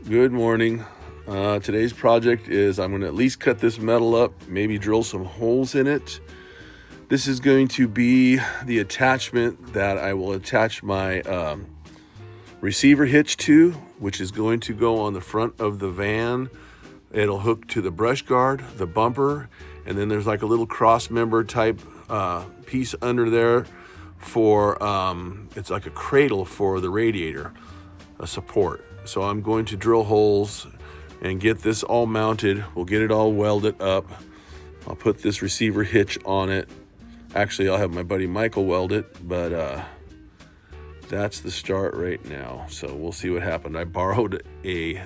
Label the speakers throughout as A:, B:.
A: Good morning. Today's project is I'm going to at least cut this metal up, maybe drill some holes in it. This is going to be the attachment that I will attach my receiver hitch to, which is going to go on the front of the van. It'll hook to the brush guard, the bumper, and then there's like a little cross member type piece under there for, it's like a cradle for the radiator, a support. So I'm going to drill holes and get this all mounted. We'll get it all welded up. I'll put this receiver hitch on it. Actually, I'll have my buddy Michael weld it, but that's the start right now. So we'll see what happened. I borrowed a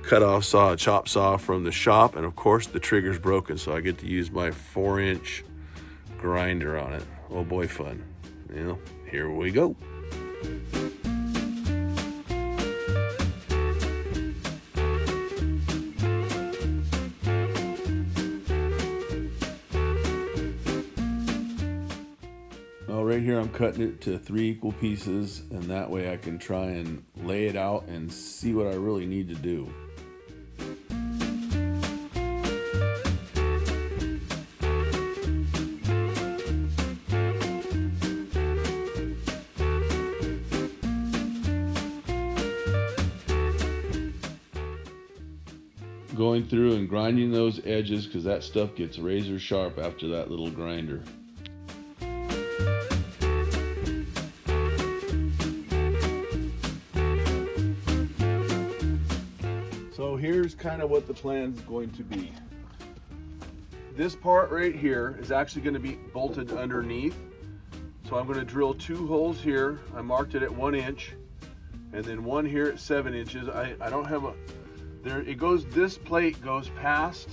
A: cutoff saw, a chop saw from the shop, and of course the trigger's broken, so I get to use my 4-inch grinder on it. Oh boy, fun. Here we go. Well, right here I'm cutting it to 3 equal pieces, and that way I can try and lay it out and see what I really need to do. Going through and grinding those edges, because that stuff gets razor sharp after that little grinder. So here's kind of what the plan is going to be. This part right here is actually going to be bolted underneath. So I'm going to drill 2 holes here. I marked it at 1 inch, and then one here at 7 inches. I don't have a, there it goes, this plate goes past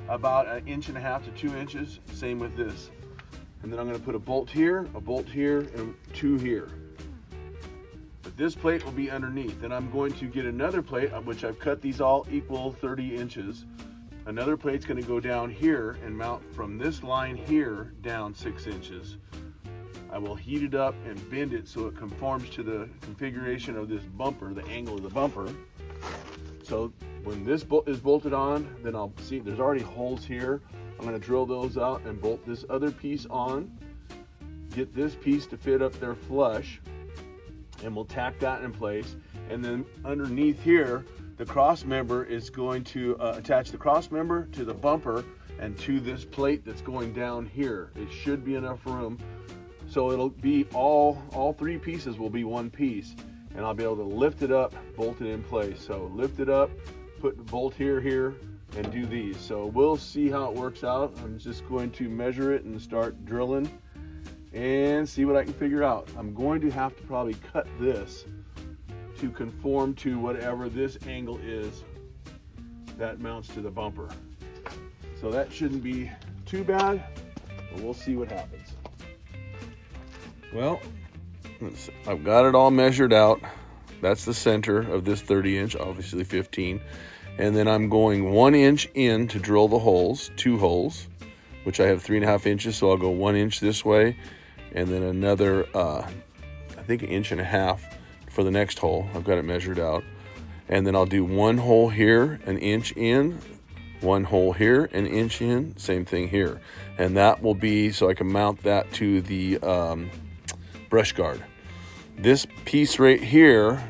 A: about 1.5 inches to 2 inches. Same with this. And then I'm going to put a bolt here, and 2 here. But this plate will be underneath. Then I'm going to get another plate, which I've cut these all equal 30 inches. Another plate's going to go down here and mount from this line here down 6 inches. I will heat it up and bend it so it conforms to the configuration of this bumper, the angle of the bumper. So when this is bolted on, then I'll see there's already holes here. I'm going to drill those out and bolt this other piece on. Get this piece to fit up there flush, and we'll tack that in place. And then underneath here, the cross member is going to attach the cross member to the bumper and to this plate that's going down here. It should be enough room. So it'll be all 3 pieces will be 1 piece, and I'll be able to lift it up, bolt it in place. So lift it up, put the bolt here, and do these. So we'll see how it works out. I'm just going to measure it and start drilling and see what I can figure out. I'm going to have to probably cut this to conform to whatever this angle is that mounts to the bumper. So that shouldn't be too bad, but we'll see what happens. Well, I've got it all measured out. That's the center of this 30-inch, obviously 15. And then I'm going 1 inch in to drill the holes, 2 holes, which I have 3.5 inches. So I'll go 1 inch this way, and then another, I think 1.5 inches for the next hole. I've got it measured out. And then I'll do 1 hole here, 1 inch in, 1 hole here, 1 inch in, same thing here. And that will be, so I can mount that to the brush guard. This piece right here,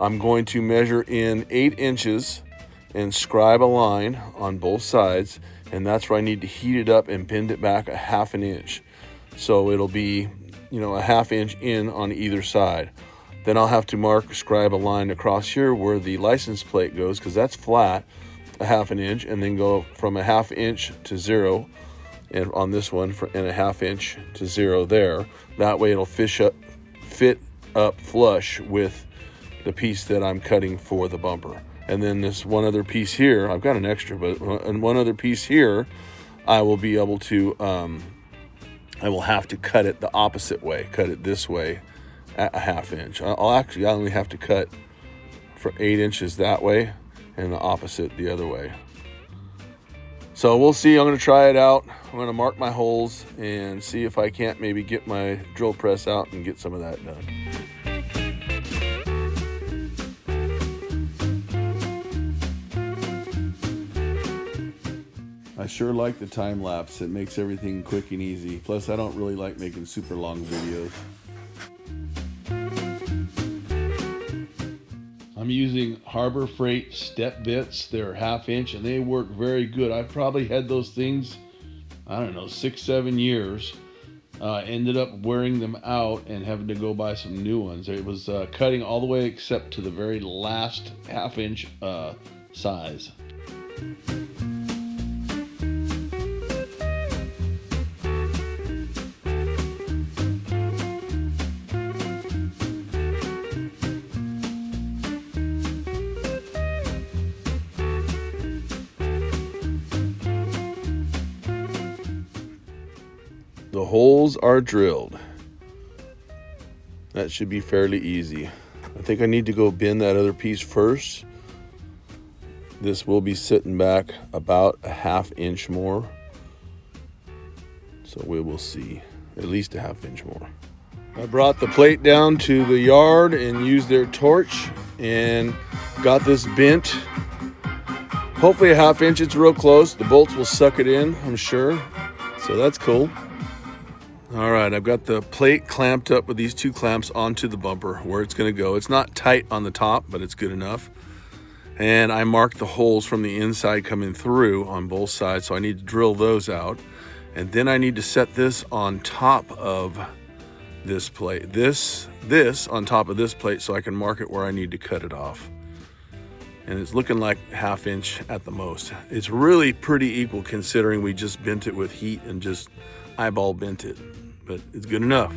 A: I'm going to measure in 8 inches and scribe a line on both sides, and that's where I need to heat it up and bend it back 1/2 inch. So it'll be, a 1/2 inch in on either side. Then I'll have to scribe a line across here where the license plate goes, because that's flat, 1/2 inch, and then go from 1/2 inch to 0, and on this one, and 1/2 inch to 0 there. That way it'll fit up flush with the piece that I'm cutting for the bumper. And then this one other piece here, I've got an extra, but and one other piece here, I will be able to, I will have to cut it the opposite way, cut it this way at 1/2 inch. I only have to cut for 8 inches that way and the opposite the other way. So we'll see. I'm going to try it out. I'm going to mark my holes and see if I can't maybe get my drill press out and get some of that done. I sure like the time lapse. It makes everything quick and easy. Plus, I don't really like making super long videos. I'm using Harbor Freight step bits. They're 1/2 inch and they work very good. I've probably had those things, I don't know, 6-7 years. Ended up wearing them out and having to go buy some new ones. It was cutting all the way except to the very last 1/2 inch size. The holes are drilled. That should be fairly easy. I think I need to go bend that other piece first. This will be sitting back about a 1/2 inch more. So we will see, at least a 1/2 inch more. I brought the plate down to the yard and used their torch and got this bent. Hopefully a 1/2 inch, it's real close. The bolts will suck it in, I'm sure. So that's cool. All right, I've got the plate clamped up with these 2 clamps onto the bumper where it's gonna go. It's not tight on the top, but it's good enough. And I marked the holes from the inside coming through on both sides, so I need to drill those out. And then I need to set this on top of this plate. This on top of this plate so I can mark it where I need to cut it off. And it's looking like 1/2 inch at the most. It's really pretty equal considering we just bent it with heat and just eyeball bent it, but it's good enough.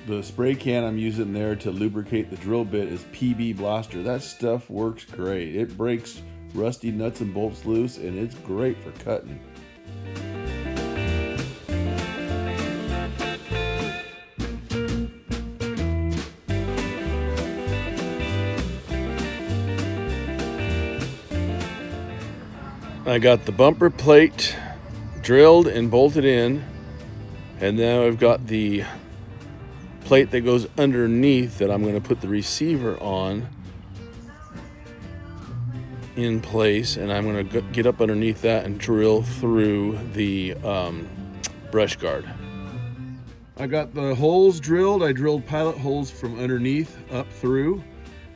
A: The spray can I'm using there to lubricate the drill bit is PB Blaster. That stuff works great. It breaks rusty nuts and bolts loose and it's great for cutting. I got the bumper plate drilled and bolted in, and now I've got the plate that goes underneath that I'm going to put the receiver on in place, and I'm going to get up underneath that and drill through the brush guard. I got the holes drilled. I drilled pilot holes from underneath up through,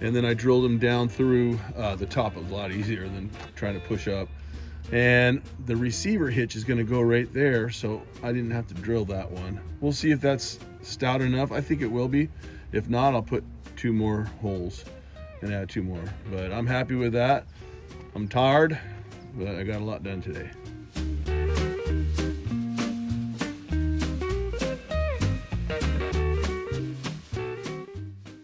A: and then I drilled them down through the top. It was a lot easier than trying to push up. And the receiver hitch is going to go right there, so I didn't have to drill that one. We'll see if that's stout enough. I think it will be. If not, I'll put 2 more holes and add 2 more. But I'm happy with that. I'm tired, but I got a lot done today.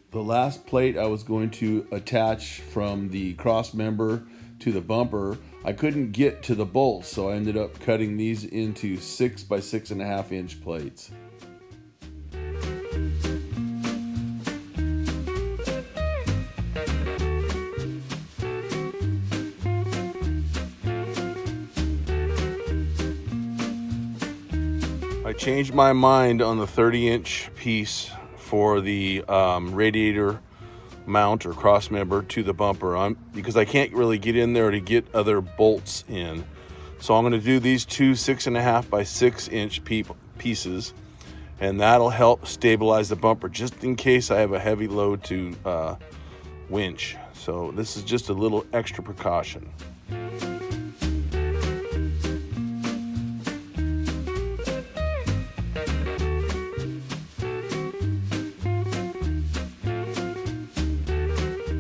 A: The last plate I was going to attach from the cross member to the bumper, I couldn't get to the bolts, so I ended up cutting these into 6 by 6.5 inch plates. I changed my mind on the 30-inch piece for the radiator mount or cross member to the bumper because I can't really get in there to get other bolts in. So I'm going to do these 2 6.5 by 6 inch pieces, and that'll help stabilize the bumper just in case I have a heavy load to winch. So this is just a little extra precaution.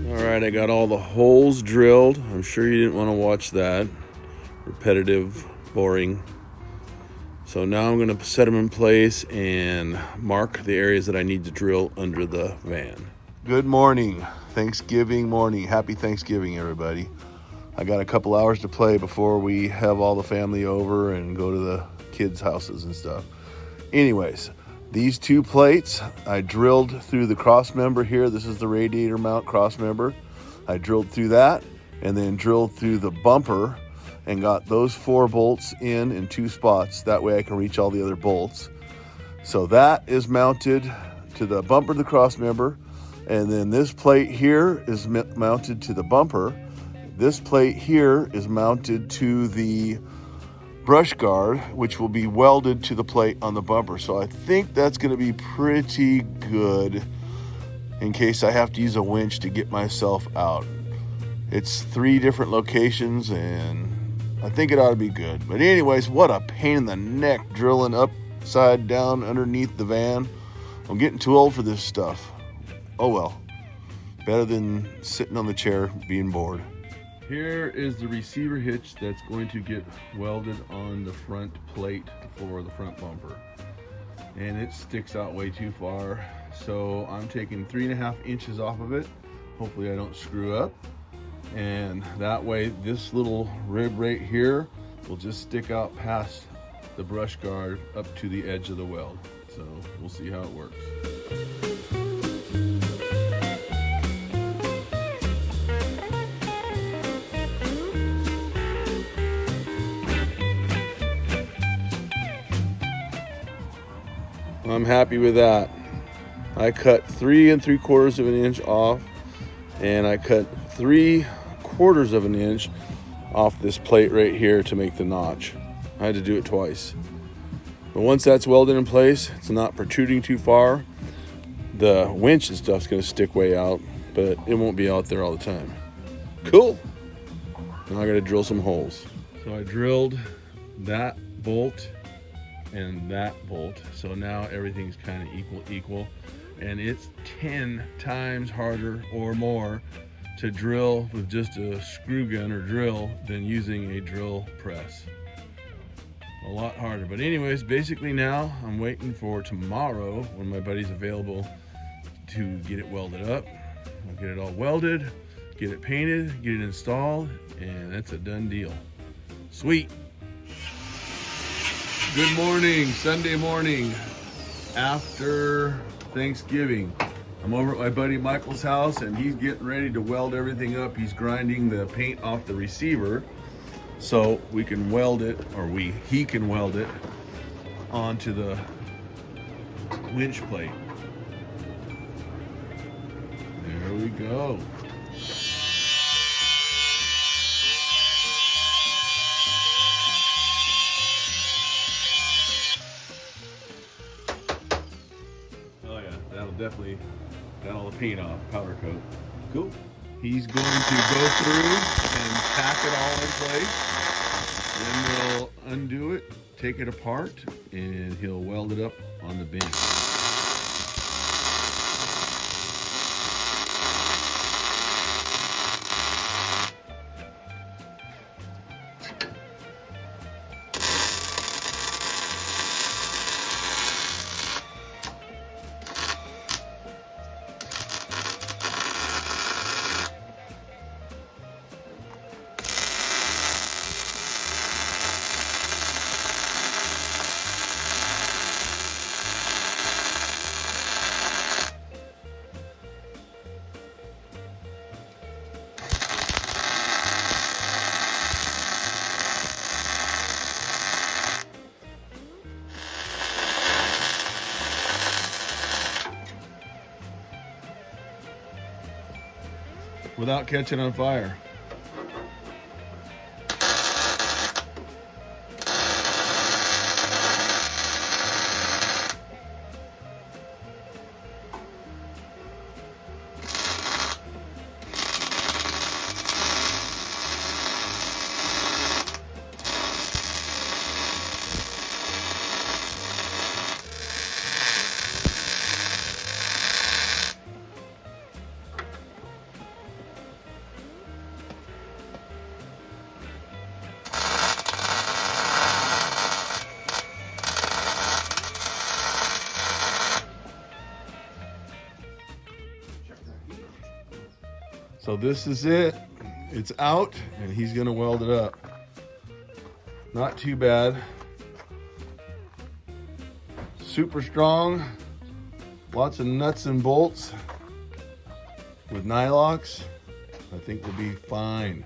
A: Alright, I got all the holes drilled. I'm sure you didn't want to watch that. Repetitive, boring. So now I'm going to set them in place and mark the areas that I need to drill under the van. Good morning. Thanksgiving morning. Happy Thanksgiving, everybody. I got a couple hours to play before we have all the family over and go to the kids' houses and stuff. Anyways, these 2 plates, I drilled through the cross member here. This is the radiator mount cross member. I drilled through that and then drilled through the bumper and got those 4 bolts in 2 spots. That way I can reach all the other bolts. So that is mounted to the bumper of the cross member. And then this plate here is mounted to the bumper. This plate here is mounted to the brush guard, which will be welded to the plate on the bumper. So I think that's going to be pretty good in case I have to use a winch to get myself out. It's 3 different locations and I think it ought to be good. But anyways, what a pain in the neck drilling upside down underneath the van. I'm getting too old for this stuff. Oh well, better than sitting on the chair being bored. Here is the receiver hitch that's going to get welded on the front plate for the front bumper. And it sticks out way too far. So I'm taking 3.5 inches off of it. Hopefully I don't screw up. And that way this little rib right here will just stick out past the brush guard up to the edge of the weld. So we'll see how it works. I'm happy with that. I cut 3 3/4 of an inch off, and I cut 3/4 of an inch off this plate right here to make the notch. I had to do it twice. But once that's welded in place, it's not protruding too far. The winch and stuff's gonna stick way out, but it won't be out there all the time. Cool. Now I gotta drill some holes. So I drilled that bolt and that bolt, so now everything's kind of equal, and it's 10 times harder or more to drill with just a screw gun or drill than using a drill press. A lot harder. But anyways, basically now I'm waiting for tomorrow when my buddy's available to get it welded up. I'll get it all welded, get it painted, get it installed, and that's a done deal. Sweet. Good morning, Sunday morning after Thanksgiving. I'm over at my buddy Michael's house and he's getting ready to weld everything up. He's grinding the paint off the receiver so we can weld it, or he can weld it onto the winch plate. There we go. Definitely got all the paint off, powder coat. Cool. He's going to go through and tack it all in place. Then we'll undo it, take it apart, and he'll weld it up on the bench. Without catching on fire. So this is it. It's out and he's gonna weld it up. Not too bad. Super strong. Lots of nuts and bolts with nylox. I think we'll be fine.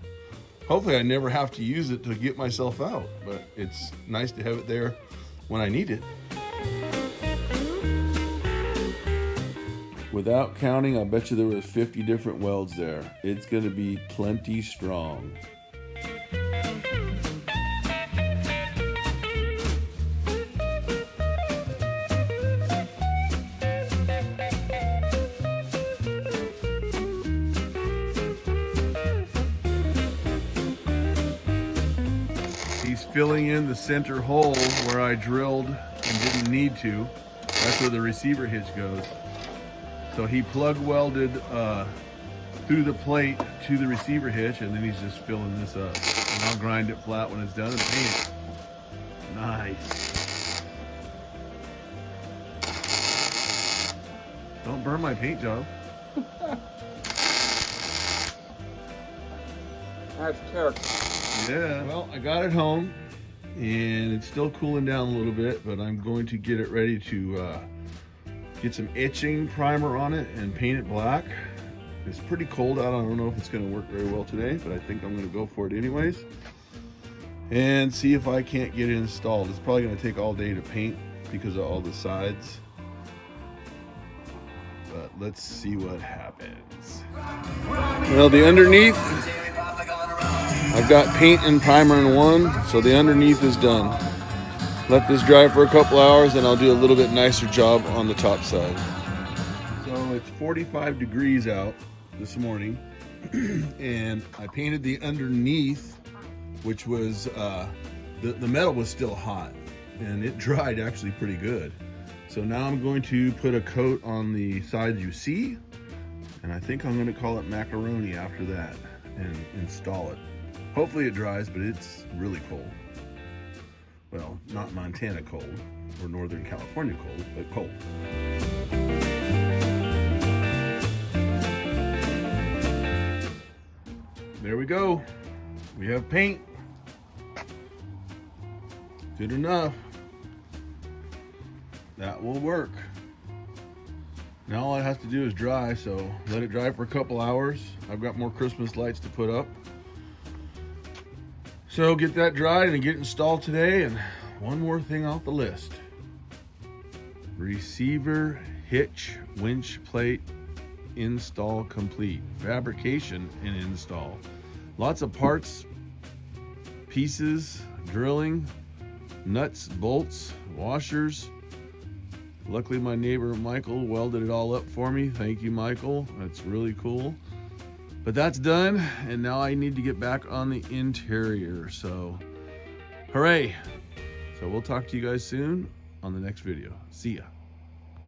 A: Hopefully I never have to use it to get myself out, but it's nice to have it there when I need it. Without counting, I bet you there was 50 different welds there. It's gonna be plenty strong. He's filling in the center hole where I drilled and didn't need to. That's where the receiver hitch goes. So he plug welded through the plate to the receiver hitch, and then he's just filling this up. And I'll grind it flat when it's done and paint it. Nice. Don't burn my paint job.
B: That's character.
A: Yeah, well, I got it home and it's still cooling down a little bit, but I'm going to get it ready to get some etching primer on it and paint it black. It's pretty cold out. I don't know if it's going to work very well today, but I think I'm going to go for it anyways and see if I can't get it installed. It's probably going to take all day to paint because of all the sides, but let's see what happens. Well, the underneath, I've got paint and primer in one, so the underneath is done. Let this dry for a couple hours and I'll do a little bit nicer job on the top side. So it's 45 degrees out this morning and I painted the underneath, which was, the metal was still hot and it dried actually pretty good. So now I'm going to put a coat on the sides you see, and I think I'm going to call it macaroni after that and install it. Hopefully it dries, but it's really cold. Well, not Montana cold or Northern California cold, but cold. There we go. We have paint. Good enough. That will work. Now all it has to do is dry, so let it dry for a couple hours. I've got more Christmas lights to put up. So get that dried and get it installed today. And one more thing off the list. Receiver hitch winch plate install complete. Fabrication and install. Lots of parts, pieces, drilling, nuts, bolts, washers. Luckily my neighbor Michael welded it all up for me. Thank you, Michael. That's really cool. But that's done, and now I need to get back on the interior. So hooray. So we'll talk to you guys soon on the next video. See ya.